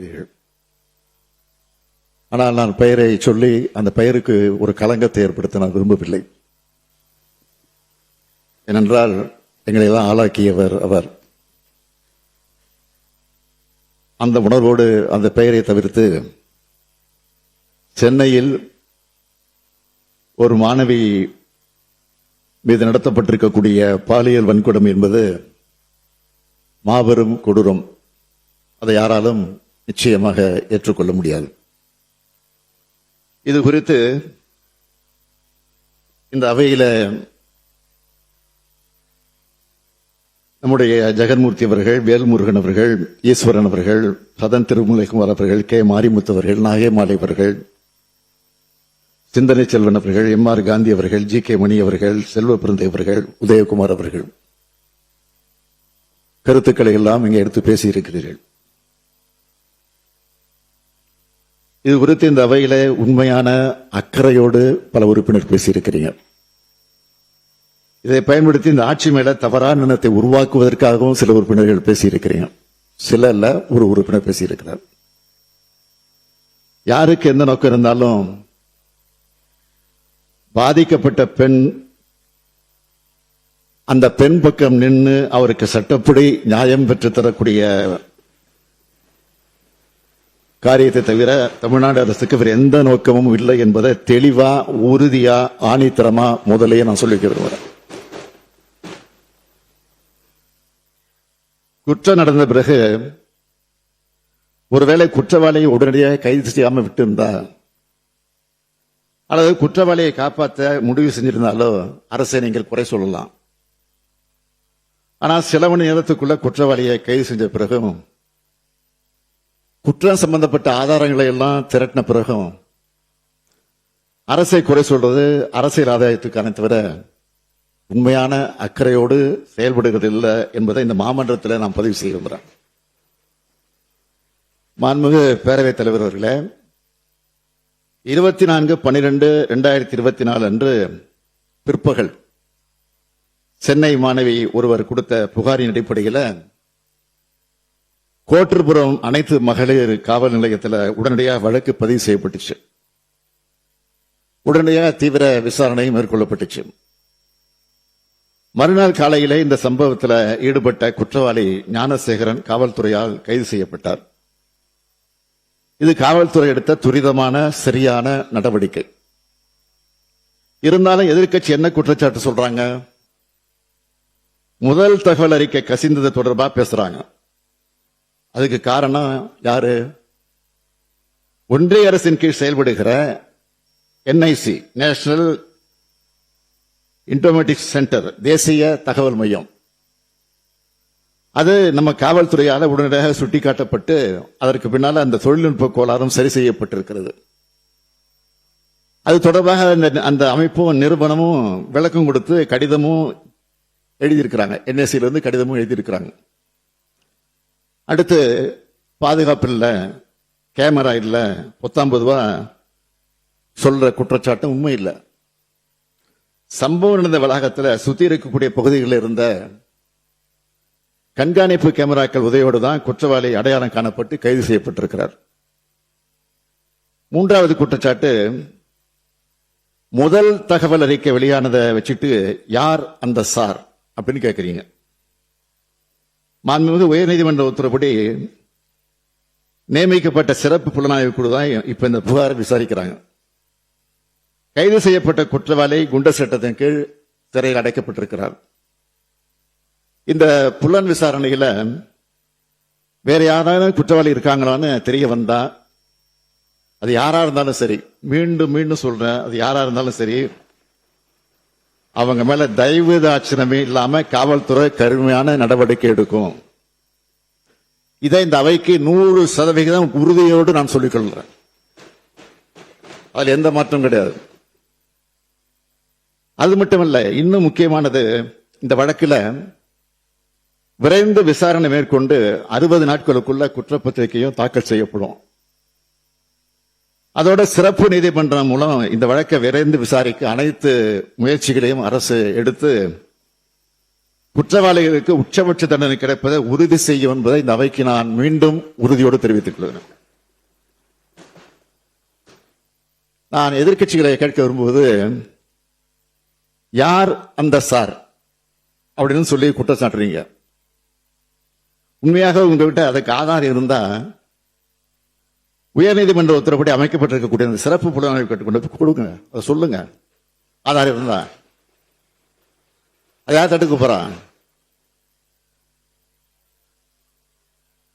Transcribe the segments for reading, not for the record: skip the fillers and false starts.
இருக்கிறீர்கள். ஆனால் நான் பெயரை சொல்லி அந்த பெயருக்கு ஒரு களங்கத்தை ஏற்படுத்த நான் விரும்பவில்லை. ஏனென்றால் எங்களை தான் ஆளாக்கியவர் அவர். அந்த உணர்வோடு அந்த பெயரை தவிர்த்து சென்னையில் ஒரு மாணவி மீது நடத்தப்பட்டிருக்கக்கூடிய பாலியல் வன்கொடுமை என்பது மாபெரும் கொடூரம். அதை யாராலும் நிச்சயமாக ஏற்றுக்கொள்ள முடியாது. இது குறித்து இந்த அவையில நம்முடைய ஜெகன்மூர்த்தி அவர்கள், வேல்முருகன் அவர்கள், ஈஸ்வரன் அவர்கள், சதன் திருமலைக்குமார் அவர்கள், கே மாரிமுத்து அவர்கள், நாகேமாலை அவர்கள், சிந்தனை செல்வன் அவர்கள், எம்.ஆர். காந்தி அவர்கள், ஜி கே மணி அவர்கள், செல்வ பிறந்தை அவர்கள், உதயகுமார் அவர்கள் கருத்துக்களை எல்லாம் இங்கே எடுத்து பேசியிருக்கிறீர்கள். இது குறித்து இந்த அவையில உண்மையான அக்கறையோடு பல உறுப்பினர் பேசியிருக்கிறீங்க. இதை பயன்படுத்தி இந்த ஆட்சி மேல தவறான எண்ணத்தை உருவாக்குவதற்காகவும் சில உறுப்பினர்கள் பேசியிருக்கிறீங்க. சில இல்ல, ஒரு உறுப்பினர் பேசியிருக்கிறார். யாருக்கு எந்த நோக்கம் இருந்தாலும் பாதிக்கப்பட்ட பெண் அந்த பெண் பக்கம் நின்று அவருக்கு சட்டப்படி நியாயம் பெற்றுத் தரக்கூடிய காரியத்தை தவிர தமிழ்நாடு அரசுக்கு வேறு எந்த நோக்கமும் இல்லை என்பதை தெளிவா, உறுதியா, ஆணித்தரமா முதலையே நான் சொல்லி விரும்புகிறேன். குற்றம் நடந்த பிறகு ஒருவேளை குற்றவாளியை உடனடியாக கைது செய்யாம விட்டு இருந்தா அல்லது குற்றவாளியை காப்பாற்ற முடிவு செஞ்சிருந்தாலோ அரசை நீங்கள் குறை சொல்லலாம். ஆனால் சில மணி நேரத்துக்குள்ள குற்றவாளியை கைது செஞ்ச பிறகும் குற்றம் சம்பந்தப்பட்ட ஆதாரங்களை எல்லாம் திரட்டின பிறகும் அரசை குறை சொல்றது அரசியல் ஆதாயத்துக்கான தவிர உண்மையான அக்கறையோடு செயல்படுகிறது இல்லை என்பதை இந்த மாமன்றத்தில் நாம் பதிவு செய்ய விரும்புகிறேன். மாண்புமிகு பேரவைத் தலைவர் அவர்களே, 24/12/2024 அன்று பிற்பகல் சென்னை மாணவி ஒருவர் கொடுத்த புகாரின் அடிப்படையில் கோட்டூர்புரம் அனைத்து மகளிர் காவல் நிலையத்தில் உடனடியாக வழக்கு பதிவு செய்யப்பட்டுச்சு. உடனடியாக தீவிர விசாரணை மேற்கொள்ளப்பட்டுச்சு. மறுநாள் காலையிலே இந்த சம்பவத்தில் ஈடுபட்ட குற்றவாளி ஞானசேகரன் காவல்துறையால் கைது செய்யப்பட்டார். இது காவல்துறை எடுத்த துரிதமான சரியான நடவடிக்கை. இருந்தாலும் எதிர்க்கட்சி என்ன குற்றச்சாட்டு சொல்றாங்க? முதல் தகவல் அறிக்கை கசிந்தது தொடர்பா பேசுறாங்க. அதுக்கு காரணம் யாரு? ஒன்றிய அரசின் கீழ் செயல்படுகிற என்ஐசி, நேஷனல் இன்ஃபர்மேட்டிக்ஸ் சென்டர், தேசிய தகவல் மையம். அது நம்ம காவல்துறையால் உடனடியாக சுட்டிக்காட்டப்பட்டு அதற்கு பின்னால் அந்த தொழில்நுட்ப கோளாறும் சரி செய்யப்பட்டிருக்கிறது. அது தொடர்பாக அந்த அமைப்பும் நிறுவனமும் விளக்கம் கொடுத்து கடிதமும் எழுதியிருக்கிறாங்க. என்எஸ்சியில இருந்து கடிதமும் எழுதியிருக்கிறாங்க. அடுத்து பாதுகாப்பு இல்லை, கேமரா இல்லை, 19 ரூபா சொல்ற குற்றச்சாட்டும் உண்மை இல்லை. சம்பவம் நடந்த வளாகத்தில் சுத்தி இருக்கக்கூடிய பகுதிகளில் இருந்த கண்காணிப்பு கேமராக்கள் உதவியோடு தான் குற்றவாளி அடையாளம் காணப்பட்டு கைது செய்யப்பட்டிருக்கிறார். மூன்றாவது குற்றச்சாட்டு, முதல் தகவல் அறிக்கை வெளியானதை வச்சுட்டு யார் அந்த சார் அப்படின்னு கேட்கிறீங்க. மாண்புமிகு உயர்நீதிமன்ற உத்தரவுப்படி நியமிக்கப்பட்ட சிறப்பு புலனாய்வு குழு தான் இப்ப இந்த புகாரை விசாரிக்கிறாங்க. கைது செய்யப்பட்ட குற்றவாளி குண்டர் சட்டத்தின் கீழ் சிறையில் அடைக்கப்பட்டிருக்கிறார். இந்த புலன் விசாரணையில வேற யாராவது குற்றவாளி இருக்காங்களான்னு தெரிய வந்தா, அது யாரா இருந்தாலும் சரி, மீண்டும் மீண்டும் சொல்றேன், அது யாரா இருந்தாலும் சரி, அவங்க மேல தயவு தாட்சணமே இல்லாம காவல்துறை கடுமையான நடவடிக்கை எடுக்கும். இதை இந்த அவைக்கு 100% உறுதியோடு நான் சொல்லிக் கொள்கிறேன். அதில் எந்த மாற்றம் கிடையாது. அது மட்டுமல்ல, இன்னும் முக்கியமானது, இந்த வழக்கில் விரைந்து விசாரணை மேற்கொண்டு 60 நாட்களுக்குள்ள குற்றப்பத்திரிகையும் தாக்கல் செய்யப்படும். அதோட சிறப்பு நீதிமன்றம் மூலம் இந்த வழக்கை விரைந்து விசாரிக்க அனைத்து முயற்சிகளையும் அரசு எடுத்து குற்றவாளிகளுக்கு உச்சபட்ச தண்டனை கிடைப்பதை உறுதி செய்யும் என்பதை இந்த அவைக்கு நான் மீண்டும் உறுதியோடு தெரிவித்துக் கொள்கிறேன். நான் எதிர்க்கட்சிகளை கேட்க விரும்புவது, யார் அந்த சார் அப்படின்னு சொல்லி குற்றம் சாட்டுறீங்க. உண்மையாக உங்ககிட்ட அதுக்கு ஆதாரம் இருந்தா உயர்நீதிமன்ற உத்தரவுப்படி அமைக்கப்பட்டிருக்கக்கூடிய அந்த சிறப்பு புலனாய்வு கட்டுக்கொண்டு கொடுங்க, அதை சொல்லுங்க. ஆதாரம் இருந்தா அதை யார் தடுக்க போறான்?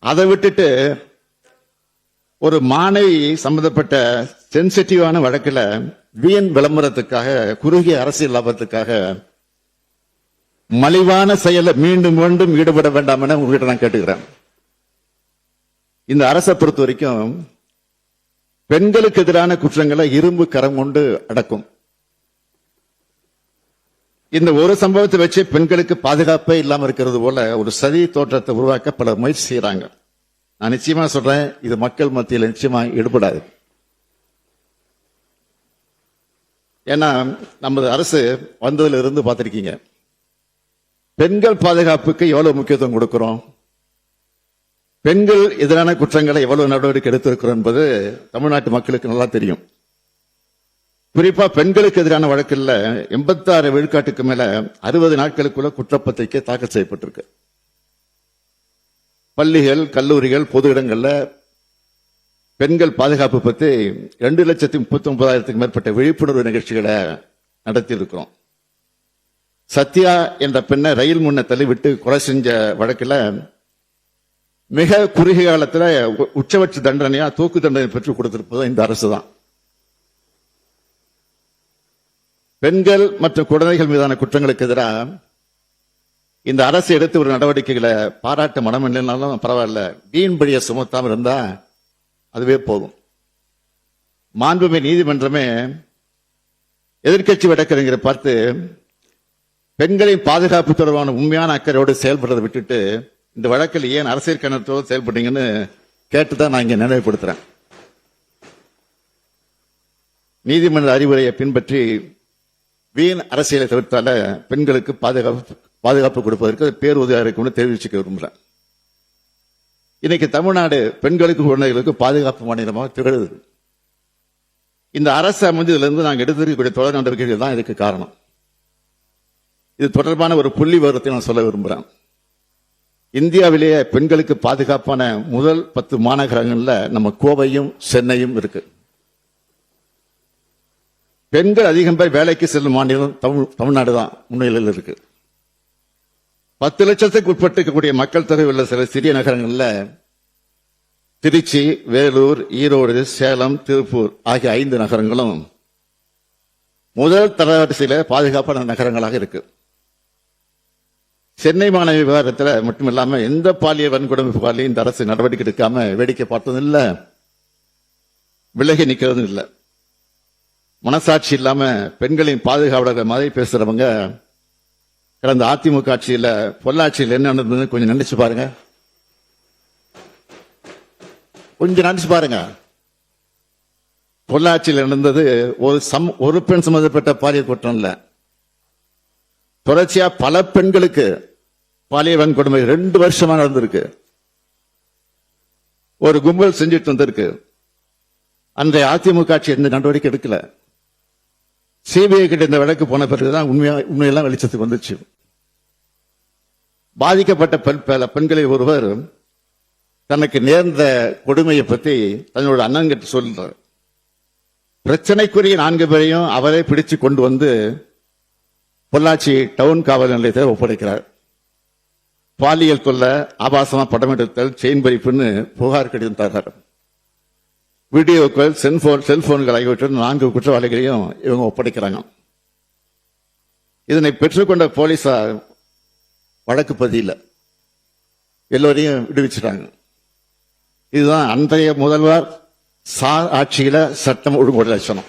அதை விட்டுட்டு ஒரு மாணவி சம்பந்தப்பட்ட சென்சிட்டிவான வழக்கில் வீண் விளம்பரத்துக்காக, குறுகிய அரசியல் லாபத்துக்காக மலிவான செயலை மீண்டும் மீண்டும் ஈடுபட வேண்டாம் என உங்ககிட்ட நான் கேட்டுக்கிறேன். இந்த அரசை பொறுத்த வரைக்கும் பெண்களுக்கு எதிரான குற்றங்களை இரும்பு கரம் கொண்டு அடக்கும். இந்த ஒரு சம்பவத்தை வச்சு பெண்களுக்கு பாதுகாப்பே இல்லாம இருக்கிறது போல ஒரு சதி தோற்றத்தை உருவாக்க பல முயற்சி செய்யறாங்க. நான் நிச்சயமா சொல்றேன், இது மக்கள் மத்தியில் நிச்சயமா ஈடுபடாது. ஏன்னா நமது அரசு வந்ததுல இருந்து பார்த்திருக்கீங்க, பெண்கள் பாதுகாப்புக்கு எவ்வளவு முக்கியத்துவம் கொடுக்கிறோம், பெண்கள் எதிரான குற்றங்களை எவ்வளவு நடவடிக்கை எடுத்திருக்கிறோம் என்பது தமிழ்நாட்டு மக்களுக்கு நல்லா தெரியும். குறிப்பா பெண்களுக்கு எதிரான வழக்கில் 86 விழுக்காட்டுக்கு மேல 60 நாட்களுக்குள்ள குற்றப்பத்திரிகை தாக்கல் செய்யப்பட்டிருக்கு. பள்ளிகள், கல்லூரிகள், பொது இடங்கள்ல பெண்கள் பாதுகாப்பு பத்தி 2,39,000க்கும் மேற்பட்ட விழிப்புணர்வு நிகழ்ச்சிகளை நடத்தி இருக்கிறோம். சத்யா என்ற பெண்ணை ரயில் முன்ன தள்ளி விட்டு கொலை செஞ்ச வழக்கில் மிக குறுகிய காலத்தில் உச்சபட்ச தண்டனையா தூக்கு தண்டனை பெற்றுக் கொடுத்திருப்பது இந்த அரசு தான். பெண்கள் மற்றும் குழந்தைகள் மீதான குற்றங்களுக்கு எதிராக இந்த அரசு எடுத்து ஒரு நடவடிக்கைகளை பாராட்ட மனம் இல்லைனாலும் பரவாயில்ல, வீண்படியை சுமத்தாமல் இருந்தா அதுவே போதும். மாண்புமிகு நீதிமன்றமே எதிர்க்கட்சி வழக்கறிஞரை பார்த்து பெண்களின் பாதுகாப்பு தொடர்பான உண்மையான அக்கறையோடு செயல்படுறதை விட்டுட்டு இந்த வழக்கில் ஏன் அரசியல் கணத்தோடு செயல்பட்டீங்கன்னு கேட்டுதான் நான் இங்க நினைவுபடுத்துறேன். நீதிமன்ற அறிவுரையை பின்பற்றி வீண் அரசியலை தவிர்த்தால பெண்களுக்கு பாதுகாப்பு கொடுப்பதற்கு பேருதவியா இருக்கும்னு தெரிவிச்சுக்க விரும்புறேன். இன்னைக்கு தமிழ்நாடு பெண்களுக்கு குழந்தைகளுக்கு பாதுகாப்பு மாநிலமாக திகழுது. இந்த அரசு அமைந்ததிலிருந்து நாங்கள் எடுத்திருக்கக்கூடிய தொடர் நடவடிக்கைகள் தான் இதுக்கு காரணம். இது தொடர்பான ஒரு புள்ளி விவரத்தை நான் சொல்ல விரும்புகிறேன். இந்தியாவிலேயே பெண்களுக்கு பாதுகாப்பான முதல் 10 மாநகரங்கள்ல நம்ம கோவையும் சென்னையும் இருக்கு. பெண்கள் அதிகம் பேர் வேலைக்கு செல்லும் மாநிலம் தமிழ்நாடு தான் முன்னிலையில் இருக்கு. 10 லட்சத்துக்கு உட்பட்டு இருக்கக்கூடிய மக்கள் தொகை உள்ள சில சிறிய நகரங்கள்ல திருச்சி, வேலூர், ஈரோடு, சேலம், திருப்பூர் ஆகிய 5 நகரங்களும் முதல் தரவரிசையில பாதுகாப்பான நகரங்களாக இருக்கு. சென்னை மாநகர விவகாரத்தில் மட்டுமில்லாம எந்த பாலியல் வன்கொடுமை புகாரிலையும் இந்த அரசு நடவடிக்கை எடுக்காம வேடிக்கை பார்த்ததும் இல்லை, விலகி நிற்கிறதும் இல்லை. மனசாட்சி இல்லாம பெண்களின் பாதுகாவலர்கள் மாதிரி பேசுறவங்க கடந்த அதிமுக ஆட்சியில பொள்ளாச்சியில் என்ன நடந்ததுன்னு கொஞ்சம் நினைச்சு பாருங்க. பொள்ளாச்சியில் நடந்தது ஒரு பெண் சம்பந்தப்பட்ட பாலியல் குற்றம் இல்ல, தொடர்ச்சியா பல பெண்களுக்கு பாலியல் வன்கொடுமை 2 வருஷமா நடந்திருக்கு. ஒரு கும்பல் செஞ்சுட்டு வந்திருக்கு. அன்றைய அதிமுக ஆட்சி எந்த நடவடிக்கை எடுக்கல. சிபிஐ கிட்ட இந்த வழக்கு போன பிறகுதான் உண்மையெல்லாம் வெளிச்சத்துக்கு வந்துச்சு. பாதிக்கப்பட்ட பெண்களில் ஒருவர் தனக்கு நேர்ந்த கொடுமையை பத்தி தன்னோட அண்ணன் கிட்ட சொல்றார். பிரச்சனைக்குரிய 4 பேரையும் அவரே பிடிச்சு கொண்டு வந்து பொள்ளாச்சி டவுன் காவல் நிலையத்தை ஒப்படைக்கிறார். பாலியல் தொல்லை, ஆபாசமா படம் எடுத்தல், செயின் பறிப்புன்னு புகார் கடிதம் தர்றார். வீடியோக்கள், செல்போன்கள் ஆகியவற்றுடன் 4 குற்றவாளிகளையும் இவங்க ஒப்படைக்கிறாங்க. இதனை பெற்றுக்கொண்ட போலீசார் வழக்கு பதியல, எல்லோரையும் விடுவிச்சிட்டாங்க. இதுதான் அன்றைய முதல்வர் ஆட்சியில சட்டம் ஒழுங்கு லட்சணம்.